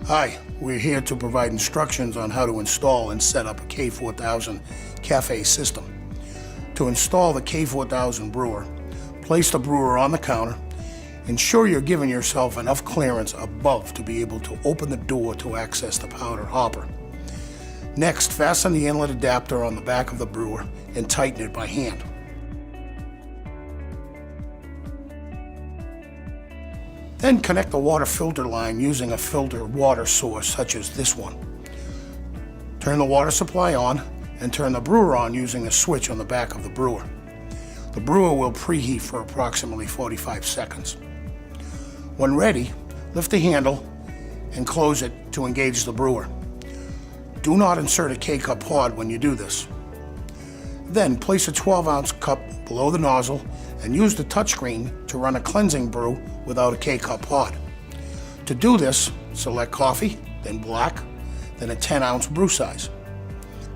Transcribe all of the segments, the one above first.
Hi, we're here to provide instructions on how to install and set up a K4000 cafe system. To install the K4000 brewer, place the brewer on the counter. Ensure you're giving yourself enough clearance above to be able to open the door to access the powder hopper. Next, fasten the inlet adapter on the back of the brewer and tighten it by hand. Then connect the water filter line using a filter water source such as this one. Turn the water supply on and turn the brewer on using a switch on the back of the brewer. The brewer will preheat for approximately 45 seconds. When ready, lift the handle and close it to engage the brewer. Do not insert a K-cup pod when you do this. Then place a 12-ounce cup below the nozzle and use the touchscreen to run a cleansing brew without a K-cup pod. To do this, select coffee, then black, then a 10-ounce brew size.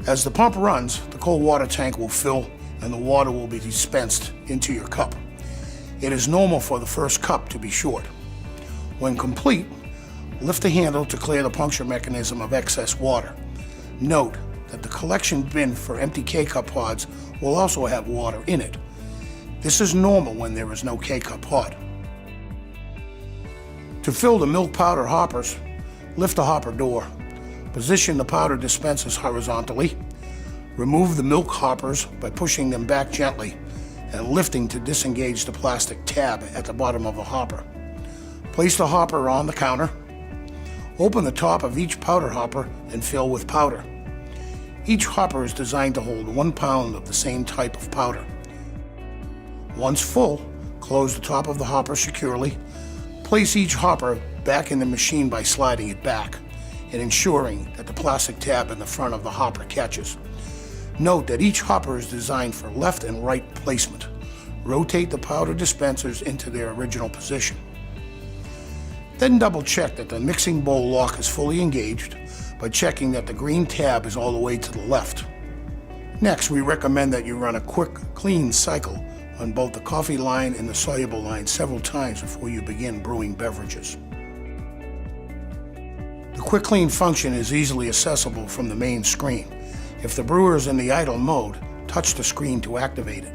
As the pump runs, the cold water tank will fill and the water will be dispensed into your cup. It is normal for the first cup to be short. When complete, lift the handle to clear the puncture mechanism of excess water. Note that the collection bin for empty K-cup pods will also have water in it. This is normal when there is no K-cup pod. To fill the milk powder hoppers, lift the hopper door. Position the powder dispensers horizontally. Remove the milk hoppers by pushing them back gently and lifting to disengage the plastic tab at the bottom of the hopper. Place the hopper on the counter. Open the top of each powder hopper and fill with powder. Each hopper is designed to hold 1 pound of the same type of powder. Once full, close the top of the hopper securely. Place each hopper back in the machine by sliding it back and ensuring that the plastic tab in the front of the hopper catches. Note that each hopper is designed for left and right placement. Rotate the powder dispensers into their original position. Then double check that the mixing bowl lock is fully engaged by checking that the green tab is all the way to the left. Next, we recommend that you run a quick clean cycle on both the coffee line and the soluble line several times before you begin brewing beverages. The quick clean function is easily accessible from the main screen. If the brewer is in the idle mode, touch the screen to activate it.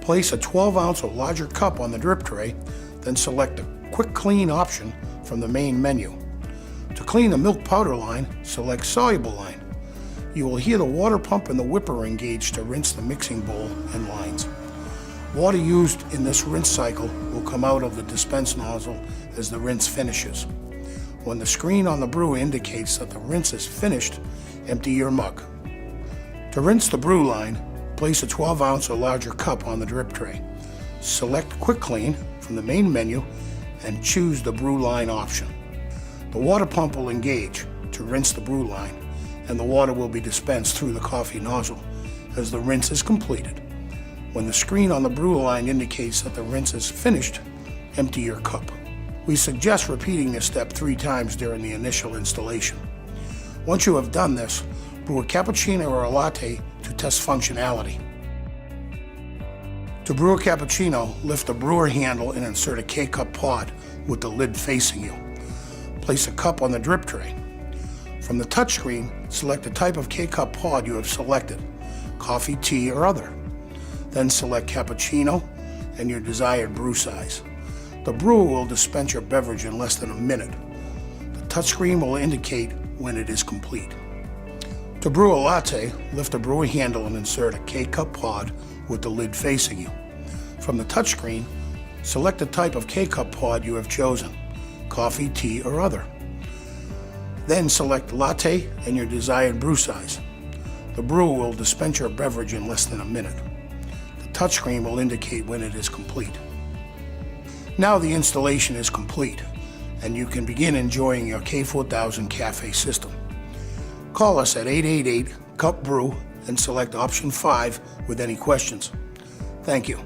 Place a 12-ounce or larger cup on the drip tray, then select the Quick Clean option from the main menu. To clean the milk powder line, select Soluble line. You will hear the water pump and the whipper engage to rinse the mixing bowl and lines. Water used in this rinse cycle will come out of the dispense nozzle as the rinse finishes. When the screen on the brewer indicates that the rinse is finished, empty your mug. To rinse the brew line, place a 12-ounce or larger cup on the drip tray. Select Quick Clean from the main menu and choose the brew line option. The water pump will engage to rinse the brew line, and the water will be dispensed through the coffee nozzle as the rinse is completed. When the screen on the brew line indicates that the rinse is finished, empty your cup. We suggest repeating this step 3 times during the initial installation. Once you have done this, brew a cappuccino or a latte to test functionality. To brew a cappuccino, lift the brewer handle and insert a K-cup pod with the lid facing you. Place a cup on the drip tray. From the touchscreen, select the type of K-cup pod you have selected, coffee, tea, or other. Then select cappuccino and your desired brew size. The brewer will dispense your beverage in less than a minute. The touchscreen will indicate when it is complete. To brew a latte, lift the brewer handle and insert a K-cup pod with the lid facing you. From the touchscreen, select the type of K-cup pod you have chosen, coffee, tea, or other. Then select latte and your desired brew size. The brewer will dispense your beverage in less than a minute. The touchscreen will indicate when it is complete. Now the installation is complete, and you can begin enjoying your K4000 cafe system. Call us at 888-CUP-BREW and select option 5 with any questions. Thank you.